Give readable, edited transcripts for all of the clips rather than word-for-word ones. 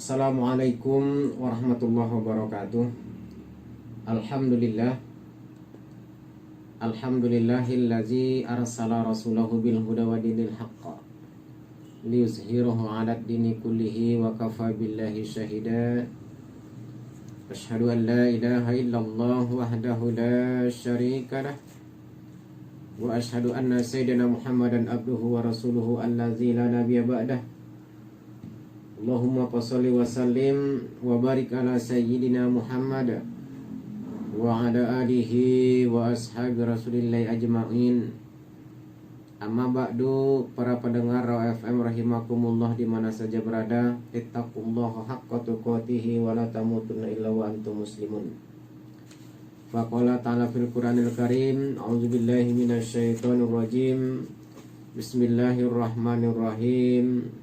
Assalamualaikum warahmatullahi wabarakatuh. Alhamdulillah. Alhamdulillahillazi arsala rasulahu bil huda wa dinil haqq liyuzhirahu 'ala ad-dini kullihi wa kafa billahi syahida. Asyhadu an la ilaha illallah wahdahu la syarika lah wa asyhadu anna sayyidina Muhammadan abduhu wa rasuluhu allazi la nabiyya ba'dah. Allahumma shalli wa sallim wa barik ala sayyidina Muhammad wa ala alihi wa ashabi rasulillahi ajma'in. Amma ba'du, para pendengar Raw FM rahimakumullah di mana saja berada, ittaqullaha haqqa tuqatih wa la tamutunna illa wa antum muslimun. Faqala ta'ala fil Qur'anil Karim, a'udzubillahi minasyaitonir rajim. Bismillahirrahmanirrahim.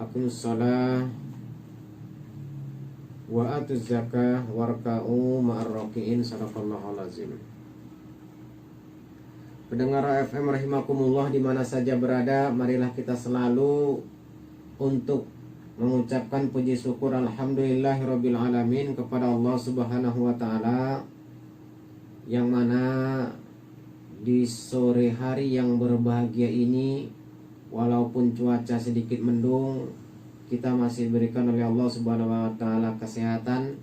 Aqimus shalah wa atuz zakah warka'u ma'ar raki'in. Shadaqallahul azim. Pendengar FM rahimakumullah di mana saja berada, marilah kita selalu untuk mengucapkan puji syukur alhamdulillahirabbil alamin kepada Allah Subhanahu wa taala, yang mana di sore hari yang berbahagia ini, walaupun cuaca sedikit mendung, kita masih diberikan oleh Allah Subhanahu wa taala kesehatan.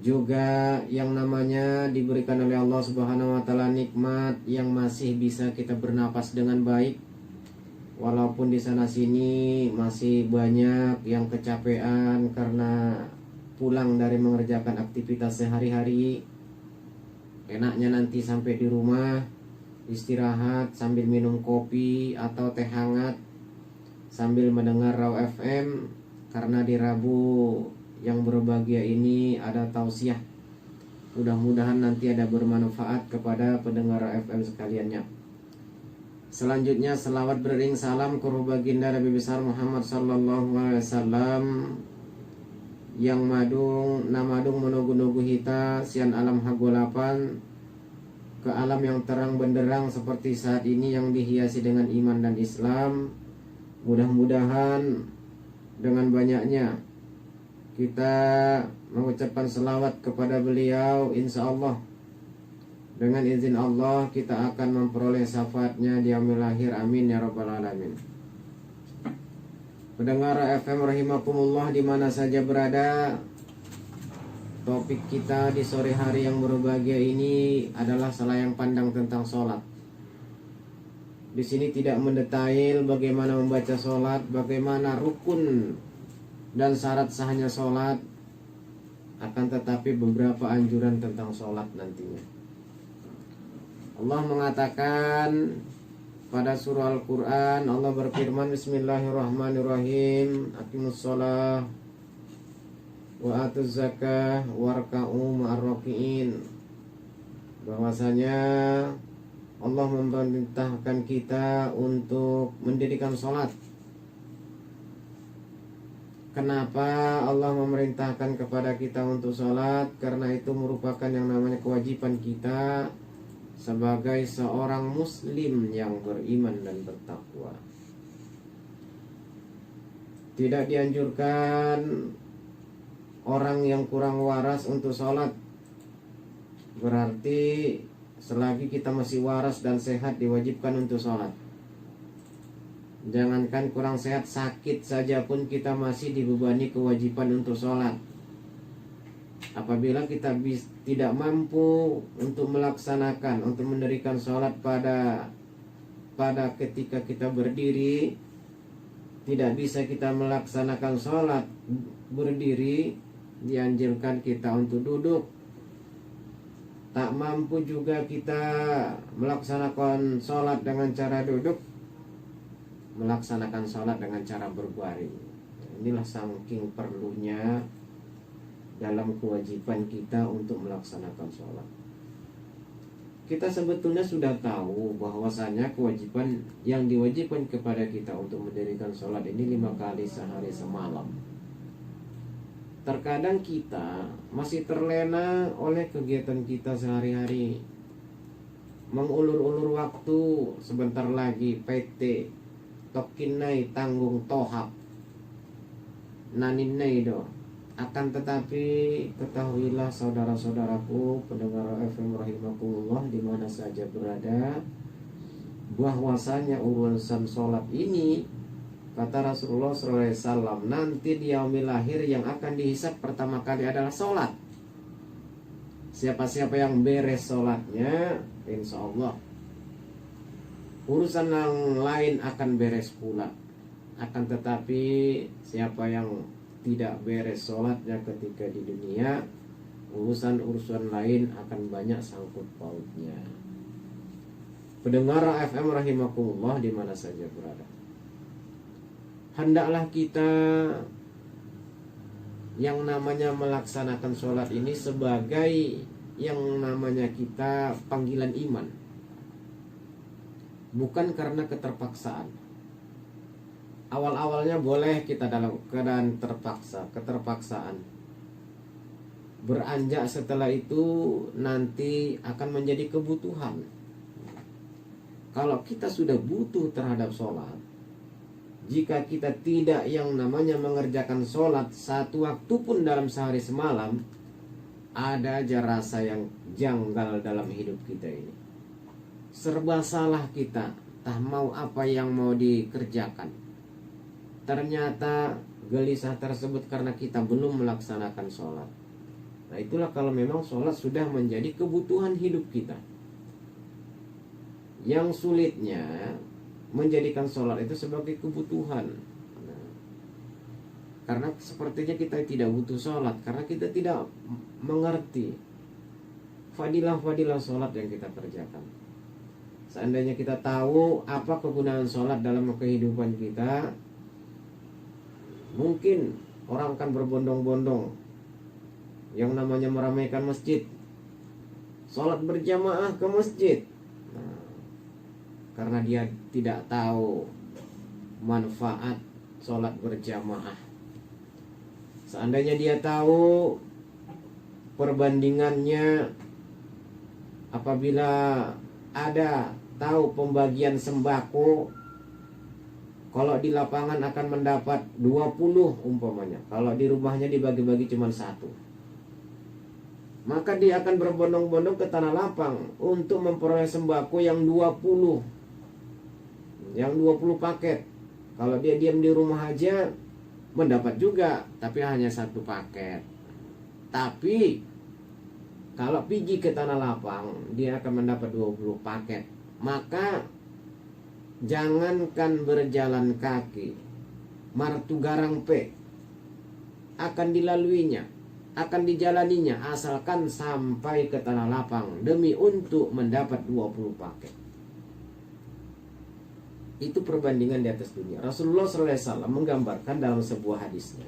Juga yang namanya diberikan oleh Allah Subhanahu wa taala nikmat yang masih bisa kita bernapas dengan baik. Walaupun di sana sini masih banyak yang kecapean karena pulang dari mengerjakan aktivitas sehari-hari. Enaknya nanti sampai di rumah istirahat sambil minum kopi atau teh hangat sambil mendengar Raw FM, karena di Rabu yang berbahagia ini ada tausiah. Mudah-mudahan nanti ada bermanfaat kepada pendengar Raw FM sekaliannya. Selanjutnya selawat beriring salam ke baginda Nabi besar Muhammad sallallahu alaihi wasallam yang madung namadung menugu-nugu hita sian alam hagolapan ke alam yang terang benderang seperti saat ini yang dihiasi dengan iman dan Islam. Mudah-mudahan dengan banyaknya kita mengucapkan selawat kepada beliau, insya Allah dengan izin Allah kita akan memperoleh syafaatnya di yaumil akhir. Amin ya rabbal alamin. Pendengar FM rahimakumullah di mana saja berada, topik kita di sore hari yang berbahagia ini adalah selayang pandang tentang sholat. Di sini tidak mendetail bagaimana membaca sholat, bagaimana rukun dan syarat sahnya sholat, akan tetapi beberapa anjuran tentang sholat nantinya. Allah mengatakan pada surah Al-Quran, Allah berfirman, Bismillahirrahmanirrahim, Aqimus shalah wa atuz zakah warka'u ma'ar raki'in. Bahwasanya Allah memerintahkan kita untuk mendirikan sholat. Kenapa Allah memerintahkan kepada kita untuk sholat? Karena itu merupakan yang namanya kewajiban kita sebagai seorang muslim yang beriman dan bertakwa. Tidak dianjurkan orang yang kurang waras untuk sholat. Berarti selagi kita masih waras dan sehat diwajibkan untuk sholat. Jangankan kurang sehat, sakit saja pun kita masih dibebani kewajiban untuk sholat. Apabila kita tidak mampu untuk melaksanakan, untuk mendirikan sholat pada ketika kita berdiri, tidak bisa kita melaksanakan sholat berdiri, dianjurkan kita untuk duduk. Tak mampu juga kita melaksanakan sholat dengan cara duduk, melaksanakan sholat dengan cara berbaring. Inilah saking perlunya dalam kewajiban kita untuk melaksanakan sholat. Kita sebetulnya sudah tahu bahwasanya kewajiban yang diwajibkan kepada kita untuk mendirikan sholat ini 5 kali sehari semalam. Terkadang kita masih terlena oleh kegiatan kita sehari-hari, mengulur-ulur waktu. Sebentar lagi PT Tokinai tanggung tohab, nanineido. Akan tetapi ketahuilah saudara-saudaraku pendengar FM rahimakumullah di mana saja berada, bahwasanya urusan sholat ini, kata Rasulullah SAW, nanti di yaumil akhir yang akan dihisab pertama kali adalah sholat. Siapa-siapa yang beres sholatnya, insya Allah urusan yang lain akan beres pula. Akan tetapi siapa yang tidak beres sholatnya ketika di dunia, urusan-urusan lain akan banyak sangkut pautnya. Pendengar FM rahimakumullah di mana saja berada, hendaklah kita yang namanya melaksanakan sholat ini sebagai yang namanya kita panggilan iman, bukan karena keterpaksaan. Awal-awalnya boleh kita dalam keadaan keterpaksaan. Beranjak setelah itu nanti akan menjadi kebutuhan. Kalau kita sudah butuh terhadap sholat, jika kita tidak yang namanya mengerjakan sholat satu waktu pun dalam sehari semalam, ada aja rasa yang janggal dalam hidup kita ini. Serba salah kita, tak mau apa yang mau dikerjakan. Ternyata gelisah tersebut karena kita belum melaksanakan sholat. Nah itulah kalau memang sholat sudah menjadi kebutuhan hidup kita. Yang sulitnya menjadikan sholat itu sebagai kebutuhan. Nah, karena sepertinya kita tidak butuh sholat, karena kita tidak mengerti fadilah-fadilah sholat yang kita kerjakan. Seandainya kita tahu apa kegunaan sholat dalam kehidupan kita, mungkin orang akan berbondong-bondong yang namanya meramaikan masjid, sholat berjamaah ke masjid. Nah, karena dia tidak tahu manfaat sholat berjamaah. Seandainya dia tahu perbandingannya apabila ada tahu pembagian sembako, kalau di lapangan akan mendapat 20 umpamanya, kalau di rumahnya dibagi-bagi cuma 1, maka dia akan berbondong-bondong ke tanah lapang untuk memperoleh sembako yang 20 paket. Kalau dia diam di rumah aja mendapat juga, tapi hanya 1 paket. Tapi kalau pergi ke tanah lapang, dia akan mendapat 20 paket. Maka jangankan berjalan kaki, martu garang pe akan dilaluinya, akan dijalaninya, asalkan sampai ke tanah lapang demi untuk mendapat 20 paket. Itu perbandingan di atas dunia. Rasulullah SAW menggambarkan dalam sebuah hadisnya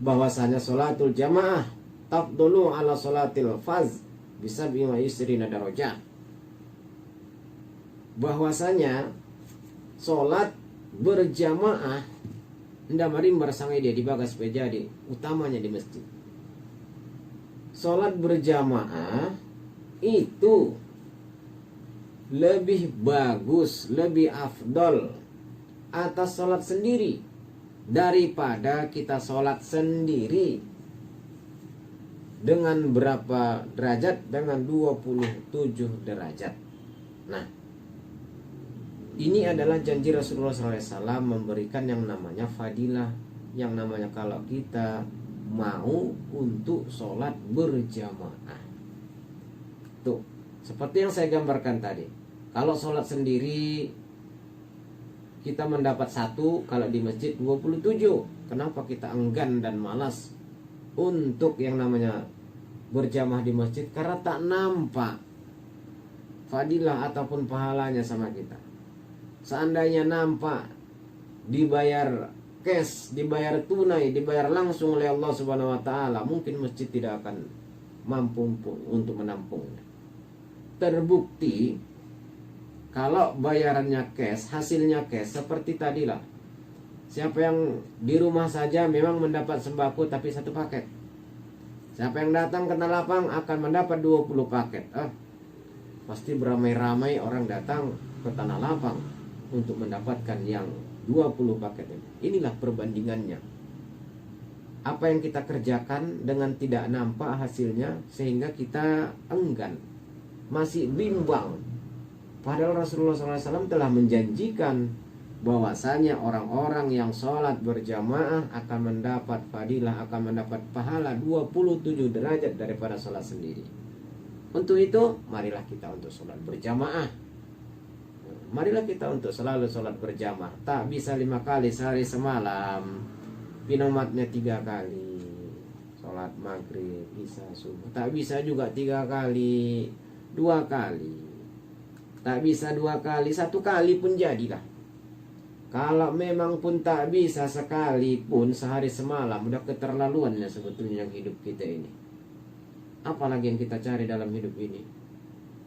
bahwasanya sholatul jamaah tafdulu ala sholatil faz bisa bima isrina darajah. Bahwasanya sholat berjamaah ndak marim bersangai dia di bagas pejadi, utamanya di masjid. Sholat berjamaah itu lebih bagus, lebih afdol atas sholat sendiri daripada kita sholat sendiri. Dengan berapa derajat? Dengan 27 derajat. Nah, ini adalah janji Rasulullah SAW memberikan yang namanya fadilah, yang namanya kalau kita mau untuk sholat berjamaah. Tuh, seperti yang saya gambarkan tadi. Kalau sholat sendiri kita mendapat 1, kalau di masjid 27. Kenapa kita enggan dan malas untuk yang namanya berjamaah di masjid? Karena tak nampak fadilah ataupun pahalanya sama kita. Seandainya nampak, dibayar cash, dibayar tunai, dibayar langsung oleh Allah Subhanahu wa taala, mungkin masjid tidak akan mampu untuk menampungnya. Terbukti kalau bayarannya cash, hasilnya cash, seperti tadilah. Siapa yang di rumah saja memang mendapat sembako tapi 1 paket. Siapa yang datang ke tanah lapang akan mendapat 20 paket. Pasti beramai-ramai orang datang ke tanah lapang untuk mendapatkan yang 20 paket ini. Inilah perbandingannya. apa yang kita kerjakan dengan tidak nampak hasilnya, sehingga kita enggan, masih bimbang. Padahal Rasulullah SAW telah menjanjikan bahwasanya orang-orang yang sholat berjamaah akan mendapat fadilah, akan mendapat pahala 27 derajat daripada sholat sendiri. Untuk itu, marilah kita untuk sholat berjamaah. Marilah kita untuk selalu sholat berjamaah. Tak bisa 5 kali sehari semalam, pinomatnya 3 kali. Sholat maghrib, isya, subuh. Tak bisa juga 3 kali, 2 kali. Tak bisa 2 kali, 1 kali pun jadilah. Kalau memang pun tak bisa sekali pun sehari semalam, udah keterlaluannya sebetulnya hidup kita ini. Apalagi yang kita cari dalam hidup ini?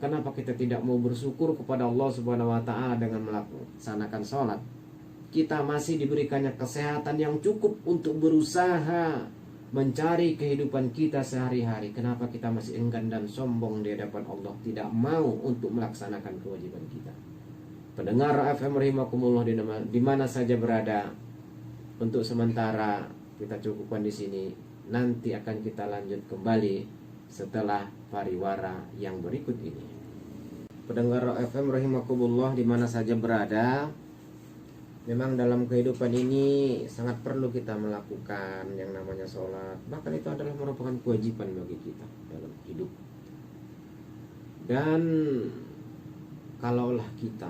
Kenapa kita tidak mau bersyukur kepada Allah Subhanahu wa Ta'ala dengan melaksanakan sholat? Kita masih diberikannya kesehatan yang cukup untuk berusaha mencari kehidupan kita sehari-hari. Kenapa kita masih enggan dan sombong di hadapan Allah, tidak mau untuk melaksanakan kewajiban kita? Pendengar FM rahimakumullah di mana saja berada, untuk sementara kita cukupkan di sini. Nanti akan kita lanjut kembali setelah pariwara yang berikut ini. Pendengar FM rahimakumullah di mana saja berada, memang dalam kehidupan ini sangat perlu kita melakukan yang namanya sholat. Bahkan itu adalah merupakan kewajiban bagi kita dalam hidup. Dan kalaulah kita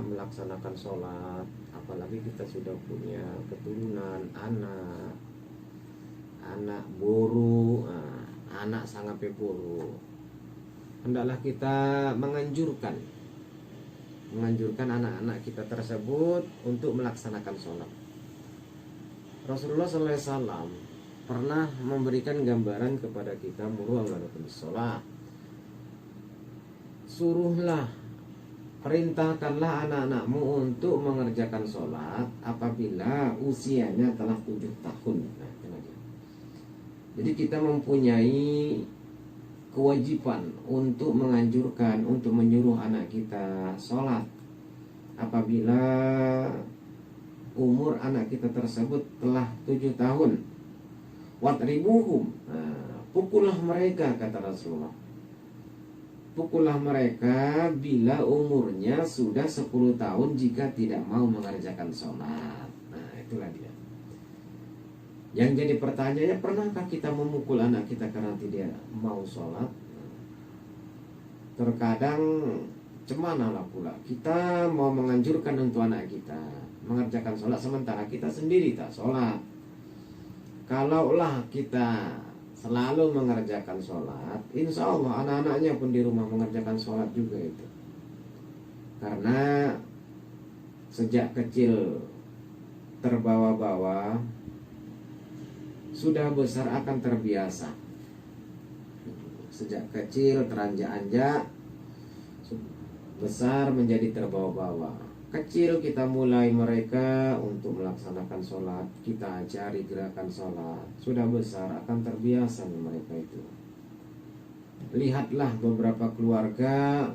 melaksanakan sholat, apalagi kita sudah punya keturunan, anak boru, anak sangat pepuru, hendaklah kita menganjurkan anak-anak kita tersebut untuk melaksanakan sholat. Rasulullah SAW pernah memberikan gambaran kepada kita, muru awladakum sholat, perintahkanlah anak-anakmu untuk mengerjakan sholat apabila usianya telah 7 tahun. Jadi kita mempunyai kewajiban untuk menganjurkan, untuk menyuruh anak kita sholat apabila umur anak kita tersebut telah 7 tahun. Wadribuhum, pukullah mereka, kata Rasulullah. Pukullah mereka bila umurnya sudah 10 tahun jika tidak mau mengerjakan sholat. Nah, itulah dia. Yang jadi pertanyaannya, pernahkah kita memukul anak kita karena tidak mau sholat? Terkadang cemanalah pula kita mau menganjurkan untuk anak kita mengerjakan sholat sementara kita sendiri tak sholat. Kalaulah kita selalu mengerjakan sholat, insya Allah anak-anaknya pun di rumah mengerjakan sholat juga itu. Karena sejak kecil terbawa-bawa, sudah besar akan terbiasa. Sejak kecil teranjak-anjak, besar menjadi terbawa-bawa. Kecil kita mulai mereka untuk melaksanakan sholat, kita ajari gerakan sholat. Sudah besar akan terbiasa mereka itu. Lihatlah beberapa keluarga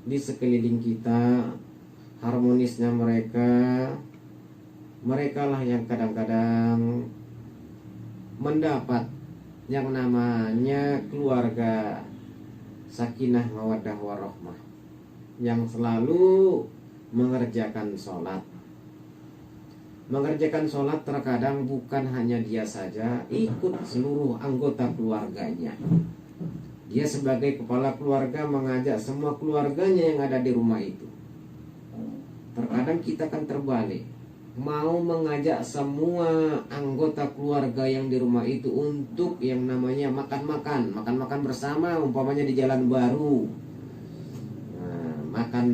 di sekeliling kita, harmonisnya mereka lah yang kadang-kadang mendapat yang namanya keluarga sakinah mawaddah warahmah, yang selalu mengerjakan sholat. Mengerjakan sholat terkadang bukan hanya dia saja, ikut seluruh anggota keluarganya. Dia sebagai kepala keluarga mengajak semua keluarganya yang ada di rumah itu. Terkadang kita kan terbalik, mau mengajak semua anggota keluarga yang di rumah itu untuk yang namanya makan-makan bersama, umpamanya di Jalan Baru. Nah, makan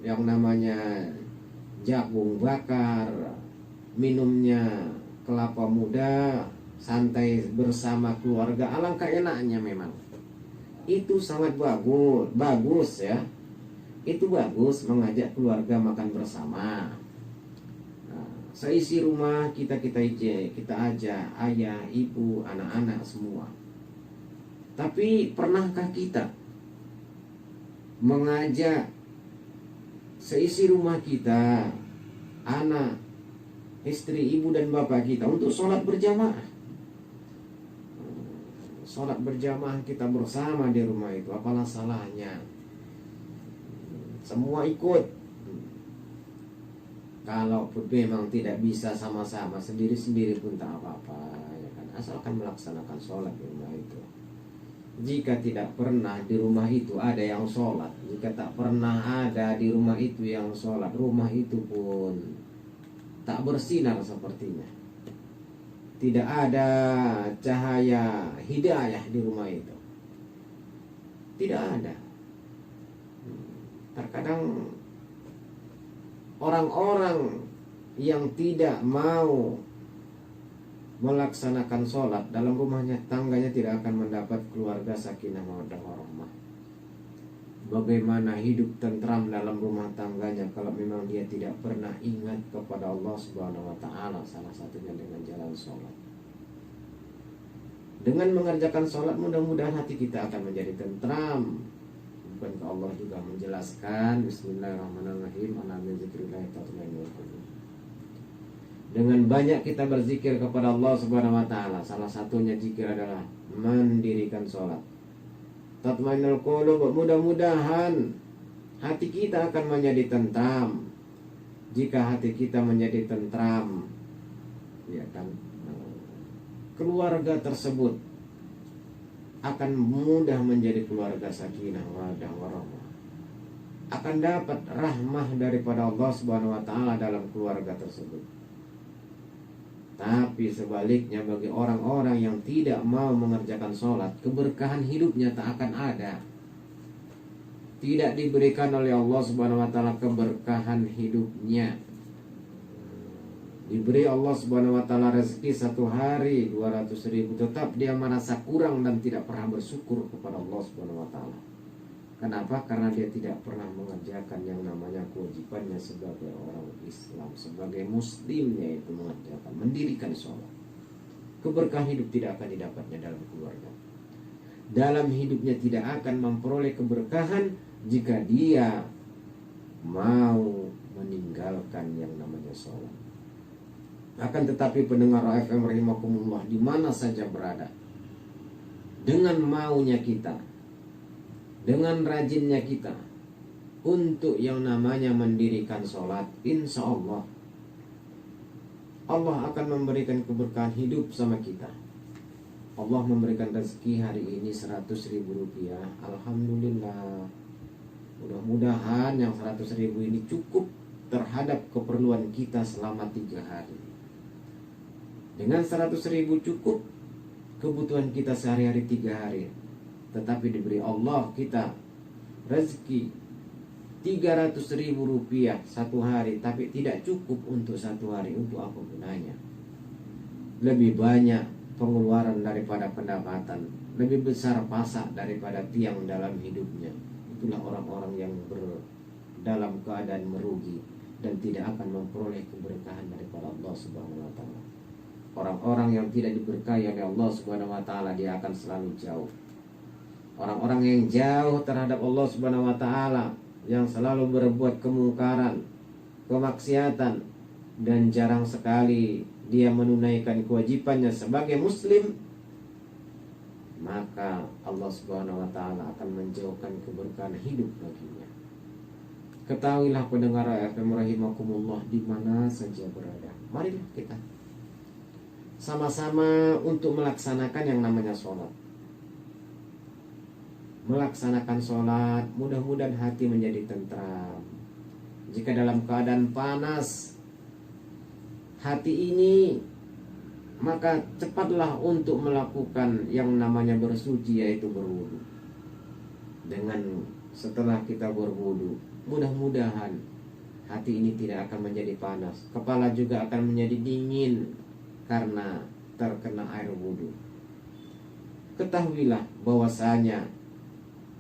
yang namanya jagung bakar, minumnya kelapa muda, santai bersama keluarga. Alangkah enaknya memang. Itu sangat bagus ya. Itu bagus mengajak keluarga makan bersama. Seisi rumah kita ajak ayah, ibu, anak-anak semua. Tapi pernahkah kita mengajak seisi rumah kita, anak, istri, ibu dan bapak kita untuk sholat berjamaah. Sholat berjamaah kita bersama di rumah itu, apalah salahnya? Semua ikut. Kalaupun memang tidak bisa sama-sama, sendiri-sendiri pun tak apa-apa, ya kan? Asalkan melaksanakan sholat di rumah itu. Jika tidak pernah di rumah itu ada yang sholat, jika tak pernah ada di rumah itu yang sholat, rumah itu pun tak bersinar sepertinya. Tidak ada cahaya hidayah di rumah itu. Tidak ada. Terkadang orang-orang yang tidak mau melaksanakan sholat dalam rumahnya, tangganya tidak akan mendapat keluarga sakinah mawaddah warahmah. Bagaimana hidup tentram dalam rumah tangganya kalau memang dia tidak pernah ingat kepada Allah Subhanahu wa taala, salah satunya dengan jalan sholat. Dengan mengerjakan sholat, mudah-mudahan hati kita akan menjadi tentram. Bukankah Allah juga menjelaskan Bismillahirrahmanirrahim, ala dzikrillah tatma'innul qulub. Dengan banyak kita berzikir kepada Allah Subhanahu wa taala, salah satunya zikir adalah mendirikan sholat. Tatma'innul qulub, mudah-mudahan hati kita akan menjadi tentram. Jika hati kita menjadi tentram, ya kan, keluarga tersebut akan mudah menjadi keluarga sakinah mawaddah warahmah. Akan dapat rahmah daripada Allah Subhanahu wa taala dalam keluarga tersebut. Tapi sebaliknya, bagi orang-orang yang tidak mau mengerjakan sholat, keberkahan hidupnya tak akan ada. Tidak diberikan oleh Allah Subhanahu wa taala keberkahan hidupnya. Diberi Allah Subhanahu wa taala rezeki satu hari 200.000, tetap dia merasa kurang dan tidak pernah bersyukur kepada Allah Subhanahu wa taala. Kenapa? Karena dia tidak pernah mengerjakan yang namanya kewajibannya sebagai orang Islam, sebagai muslim, yaitu mengerjakan, mendirikan sholat. Keberkahan hidup tidak akan didapatnya dalam keluarga. Dalam hidupnya tidak akan memperoleh keberkahan jika dia mau meninggalkan yang namanya sholat. Akan tetapi pendengar FM rahimakumullah, di mana saja berada, dengan maunya kita, dengan rajinnya kita untuk yang namanya mendirikan sholat, insya Allah Allah akan memberikan keberkahan hidup sama kita. Allah memberikan rezeki hari ini 100.000 rupiah. Alhamdulillah. Mudah-mudahan yang 100.000 ini cukup terhadap keperluan kita selama 3 hari. Dengan 100.000 cukup kebutuhan kita sehari-hari 3 hari. Tetapi diberi Allah kita rezeki 300.000 rupiah satu hari, tapi tidak cukup untuk satu hari. Untuk apa gunanya? Lebih banyak pengeluaran daripada pendapatan, lebih besar pasak daripada tiang dalam hidupnya. Itulah orang-orang yang dalam keadaan merugi dan tidak akan memperoleh keberkahan daripada Allah Subhanahu wa taala. Orang-orang yang tidak diberkahi oleh Allah Subhanahu wa taala, dia akan selalu jauh. Orang-orang yang jauh terhadap Allah Subhanahu wa taala, yang selalu berbuat kemungkaran, kemaksiatan, dan jarang sekali dia menunaikan kewajibannya sebagai muslim, maka Allah Subhanahu wa taala akan menjauhkan keberkahan hidup baginya. Ketahuilah pendengar FM rahimakumullah, di mana saja berada, marilah kita sama-sama untuk melaksanakan yang namanya sholat. Melaksanakan sholat, mudah-mudahan hati menjadi tentram. Jika dalam keadaan panas hati ini, maka cepatlah untuk melakukan yang namanya bersuci, yaitu berwudu. Dengan setelah kita berwudu, mudah-mudahan hati ini tidak akan menjadi panas. Kepala juga akan menjadi dingin karena terkena air wudu. Ketahuilah bahwasanya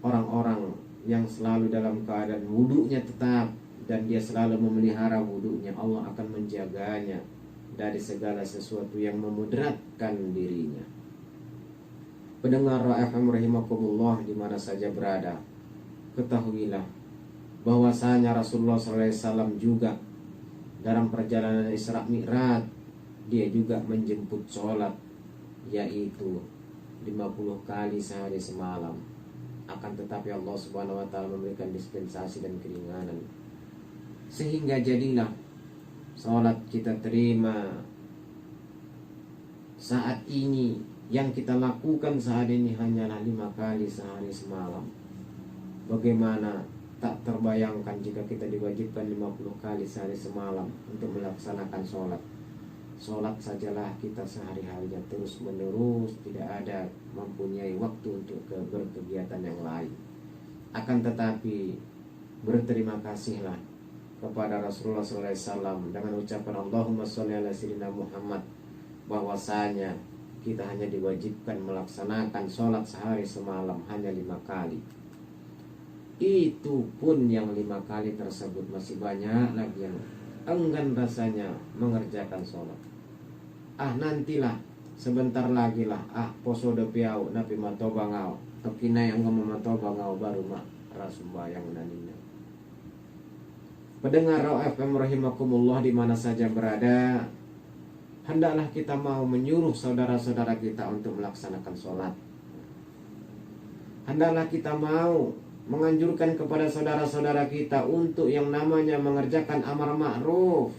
orang-orang yang selalu dalam keadaan wudunya tetap dan dia selalu memelihara wudunya, Allah akan menjaganya dari segala sesuatu yang memudaratkan dirinya. Pendengar FM rahimakumullah, di mana saja berada, ketahuilah bahwasanya Rasulullah SAW juga dalam perjalanan Isra Mi'raj dia juga menjemput sholat, yaitu 50 kali sehari semalam. Akan tetapi Allah Subhanahu wa ta'ala memberikan dispensasi dan keringanan, sehingga jadilah sholat kita terima saat ini. Yang kita lakukan saat ini hanyalah 5 kali sehari semalam. Bagaimana tak terbayangkan jika kita diwajibkan 50 kali sehari semalam untuk melaksanakan sholat. Sholat sajalah kita sehari-harinya terus menerus, tidak ada mempunyai waktu untuk berkegiatan yang lain. Akan tetapi berterima kasihlah kepada Rasulullah SAW dengan ucapan Allahumma sholli ala sayyidina Muhammad, bahwasanya kita hanya diwajibkan melaksanakan sholat sehari semalam hanya 5 kali. Itu pun yang 5 kali tersebut masih banyak lagi yang enggan rasanya mengerjakan sholat. Nantilah, sebentar lagi lah, poso de piau napi matoba ngau, kekina yang matoba ngau baru mak rasumbayang nanina. Pendengar FM rahimakumullah di mana saja berada, hendaklah kita mau menyuruh saudara-saudara kita untuk melaksanakan sholat. Hendaklah kita mau menganjurkan kepada saudara-saudara kita untuk yang namanya mengerjakan amar ma'ruf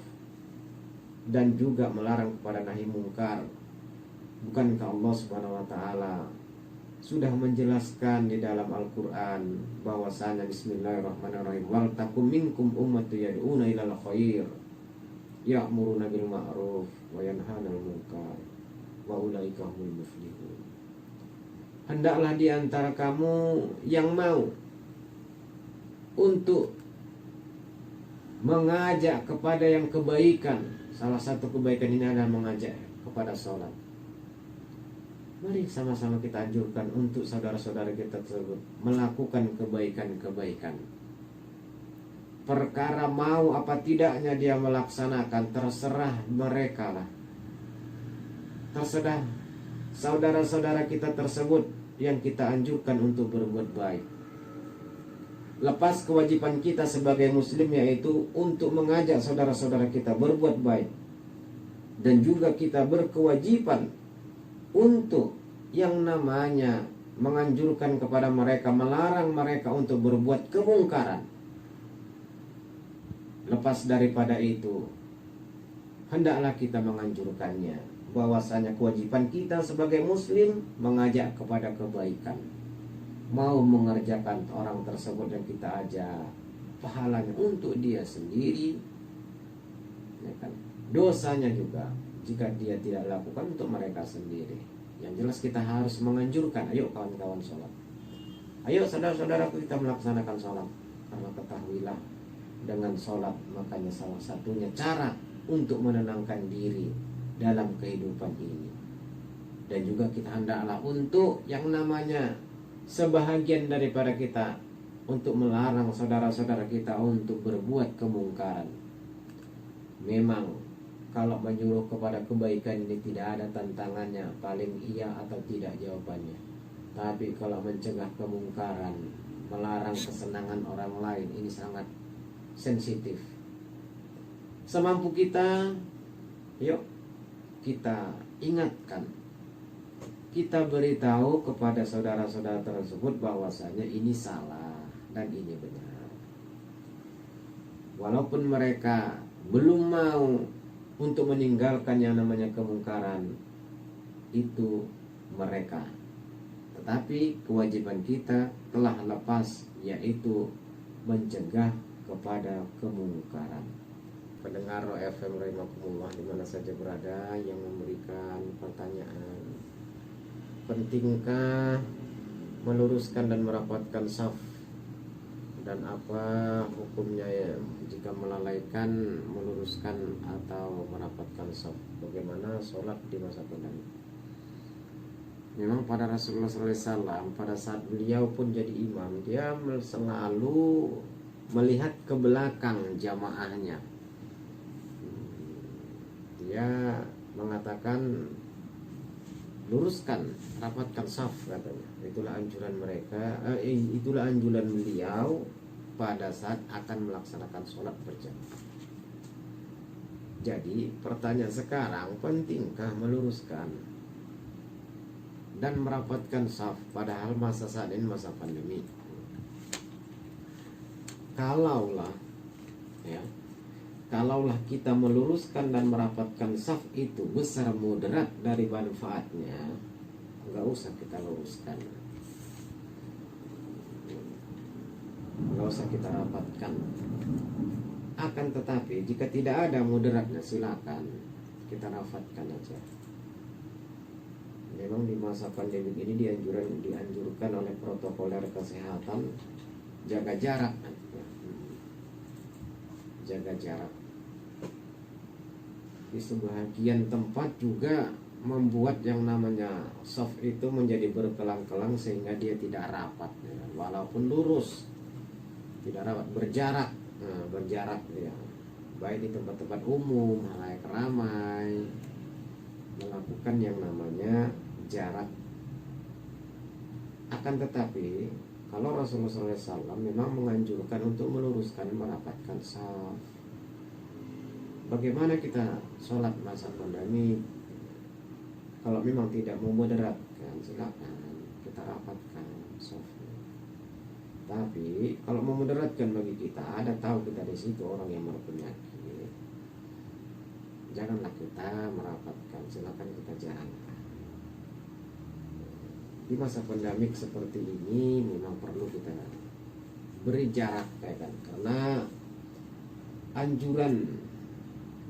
dan juga melarang kepada nahi mungkar. Bukankah Allah Subhanahu wa ta'ala sudah menjelaskan di dalam Al-Quran bahwasanya bismillahirrahmanirrahim, wal takum minkum ummatu yad'una ilal khair ya'muruna bil ma'ruf wa yanhauna 'anil munkar wa ulaika humul muflihun. Hendaklah di antara kamu yang mau untuk mengajak kepada yang kebaikan. Salah satu kebaikan ini adalah mengajak kepada sholat. Mari sama-sama kita anjurkan untuk saudara-saudara kita tersebut melakukan kebaikan-kebaikan. Perkara mau apa tidaknya dia melaksanakan terserah mereka lah. Terserah saudara-saudara kita tersebut yang kita anjurkan untuk berbuat baik. Lepas kewajiban kita sebagai muslim, yaitu untuk mengajak saudara-saudara kita berbuat baik, dan juga kita berkewajiban untuk yang namanya menganjurkan kepada mereka, melarang mereka untuk berbuat kemungkaran. Lepas daripada itu, hendaklah kita menganjurkannya, bahwasanya kewajiban kita sebagai muslim mengajak kepada kebaikan. Mau mengerjakan orang tersebut yang kita ajak, pahalanya untuk dia sendiri, ya kan? Dosanya juga jika dia tidak lakukan untuk mereka sendiri. Yang jelas kita harus menganjurkan, ayo kawan-kawan sholat, ayo saudara-saudaraku kita melaksanakan sholat. Karena ketahuilah, dengan sholat makanya salah satunya cara untuk menenangkan diri dalam kehidupan ini. Dan juga kita hendaklah untuk yang namanya sebahagian daripada kita untuk melarang saudara-saudara kita untuk berbuat kemungkaran. Memang kalau menyuruh kepada kebaikan ini tidak ada tantangannya, paling iya atau tidak jawabannya. Tapi kalau mencegah kemungkaran, melarang kesenangan orang lain, ini sangat sensitif. Semampu kita, yuk kita ingatkan, kita beritahu kepada saudara-saudara tersebut bahwasanya ini salah dan ini benar. Walaupun mereka belum mau untuk meninggalkan yang namanya kemungkaran, itu mereka, tetapi kewajiban kita telah lepas, yaitu mencegah kepada kemungkaran. Pendengar FM rahimakumullah di mana saja berada yang memberikan pertanyaan, pentingkah meluruskan dan merapatkan saf, dan apa hukumnya ya jika melalaikan meluruskan atau merapatkan saf? Bagaimana sholat di masa pandemi? Memang pada Rasulullah SAW pada saat beliau pun jadi imam, dia selalu melihat ke belakang jamaahnya. Dia mengatakan luruskan, rapatkan saf katanya. Itulah anjuran mereka, itulah anjuran beliau pada saat akan melaksanakan sholat berjamaah. Jadi pertanyaan sekarang, pentingkah meluruskan dan merapatkan saf padahal masa saat ini masa pandemi? Kalaulah ya, kalaulah kita meluruskan dan merapatkan saf itu besar moderat dari manfaatnya, nggak usah kita luruskan, nggak usah kita rapatkan. Akan tetapi jika tidak ada moderatnya, silakan kita rapatkan aja. Memang di masa pandemi ini dianjurkan oleh protokoler kesehatan jaga jarak, jaga jarak. Di sebagian tempat juga membuat yang namanya soft itu menjadi berkelang-kelang sehingga dia tidak rapat, ya. Walaupun lurus tidak rapat, berjarak. Nah, berjarak ya, baik di tempat-tempat umum, halayak ramai, melakukan yang namanya jarak. Akan tetapi kalau Rasulullah SAW memang menganjurkan untuk meluruskan, merapatkan saf. Bagaimana kita sholat masa pandemi? Kalau memang tidak mau moderatkan, silakan kita rapatkan saf. Tapi kalau memudaratkan bagi kita, ada tahu kita di situ orang yang berpenyakit, janganlah kita merapatkan, silakan kita jalankan. Di masa pandemik seperti ini memang perlu kita beri jarak, ya kan? Karena anjuran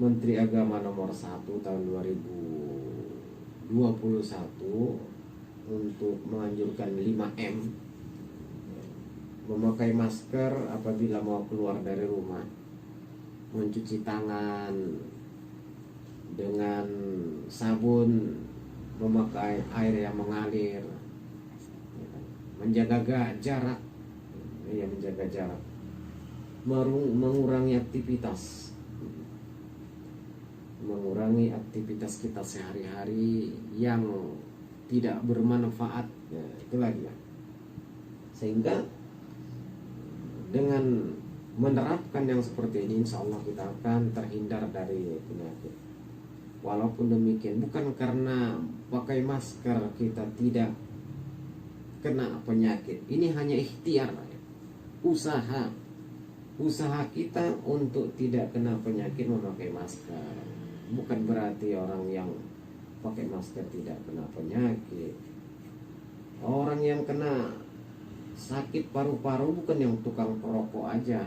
Menteri Agama nomor 1 tahun 2021 untuk menganjurkan 5M, memakai masker apabila mau keluar dari rumah, mencuci tangan dengan sabun, memakai air yang mengalir, menjaga jarak, ya, menjaga jarak, mengurangi aktivitas kita sehari-hari yang tidak bermanfaat, ya, itulah dia. Sehingga dengan menerapkan yang seperti ini, insya Allah kita akan terhindar dari penyakit. Walaupun demikian, bukan karena pakai masker kita tidak kena penyakit. Ini hanya ikhtiar, usaha kita untuk tidak kena penyakit memakai masker. Bukan berarti orang yang pakai masker tidak kena penyakit. Orang yang kena sakit paru-paru bukan yang tukang perokok aja,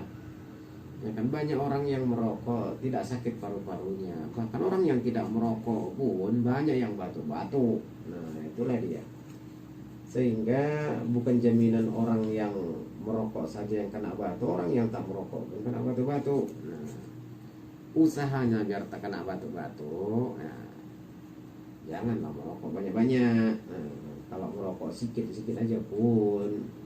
ya kan, banyak orang yang merokok tidak sakit paru-parunya, bahkan orang yang tidak merokok pun banyak yang batuk-batuk. Nah, itulah dia. Sehingga bukan jaminan orang yang merokok saja yang kena batuk, orang yang tak merokok pun kena batuk-batuk. Nah, usahanya biar tak kena batuk-batuk, nah, janganlah merokok banyak-banyak. Nah, kalau merokok sedikit-sedikit aja pun,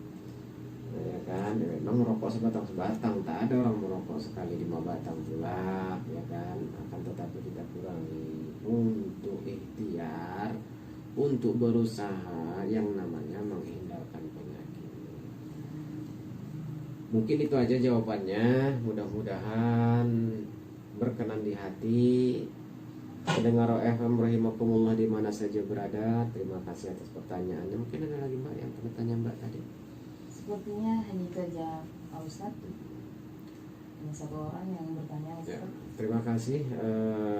ya kan, memang merokok sebatang-sebatang, tak ada orang merokok sekali 5 batang pula, ya kan. Akan tetapi kita kurangi untuk ikhtiar, untuk berusaha yang namanya menghindarkan penyakit. Mungkin itu aja jawabannya, mudah-mudahan berkenan di hati pendengar FM rahimakumullah di mana saja berada. Terima kasih atas pertanyaannya. Mungkin ada lagi Mbak yang bertanya Mbak tadi. Sepertinya hanya itu aja Pak Ustadz. Hanya satu orang yang bertanya, Ustadz. Ya, terima kasih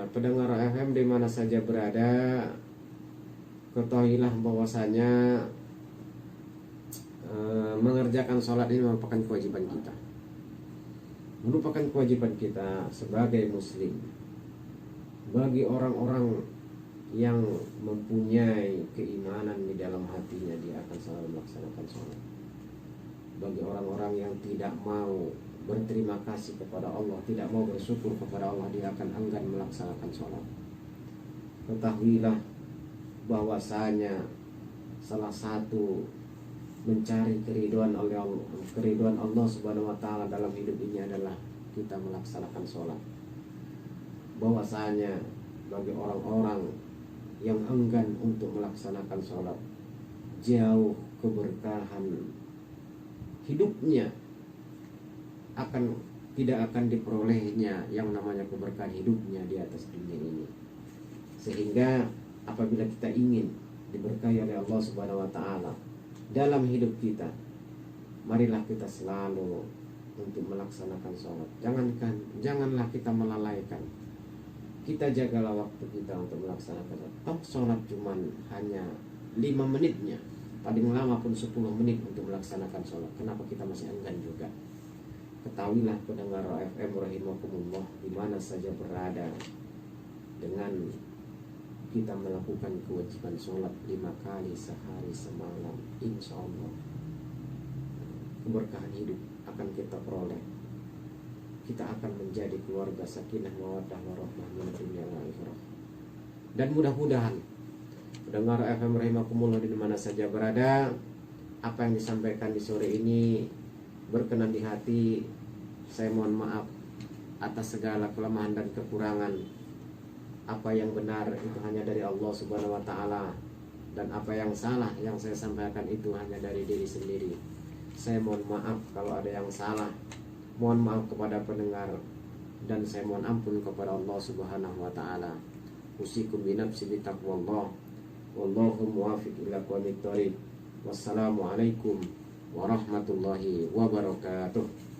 pendengar FM di mana saja berada. Ketahuilah bahwasanya mengerjakan sholat ini merupakan kewajiban kita. Merupakan kewajiban kita sebagai muslim. Bagi orang-orang yang mempunyai keimanan di dalam hatinya, dia akan selalu melaksanakan sholat. Bagi orang-orang yang tidak mau berterima kasih kepada Allah, tidak mau bersyukur kepada Allah, dia akan enggan melaksanakan sholat. Ketahuilah bahwasanya salah satu mencari keriduan Allah Subhanahu wa taala dalam hidup ini adalah kita melaksanakan sholat. Bahwasanya bagi orang-orang yang enggan untuk melaksanakan sholat, jauh keberkahan hidupnya akan tidak akan diperolehnya yang namanya keberkahan hidupnya di atas dunia ini. Sehingga apabila kita ingin diberkahi oleh Allah Subhanahu wa taala dalam hidup kita, marilah kita selalu untuk melaksanakan sholat. Janganlah kita melalaikan. Kita jagalah waktu kita untuk melaksanakan sholat. Toh sholat cuman hanya 5 menitnya, paling lama pun 10 menit untuk melaksanakan sholat. Kenapa kita masih enggan juga? Ketahuilah pendengar FM rahimakumullah, di mana saja berada, dengan kita melakukan kewajiban sholat 5 kali sehari semalam, insya Allah keberkahan hidup akan kita peroleh. Kita akan menjadi keluarga sakinah mawaddah warahmah min dunya wal akhirah. Dan mudah-mudahan pendengar FM rahimakumullah di mana saja berada, apa yang disampaikan di sore ini berkenan di hati. Saya mohon maaf atas segala kelemahan dan kekurangan. Apa yang benar itu hanya dari Allah Subhanahu wa taala, dan apa yang salah yang saya sampaikan itu hanya dari diri sendiri. Saya mohon maaf kalau ada yang salah. Mohon maaf kepada pendengar, dan saya mohon ampun kepada Allah Subhanahu wa taala. Usikum bi nafsi bi taqwallah. Wallahu muwaffiq ila aqwamit thoriq. Wassalamualaikum warahmatullahi wabarakatuh.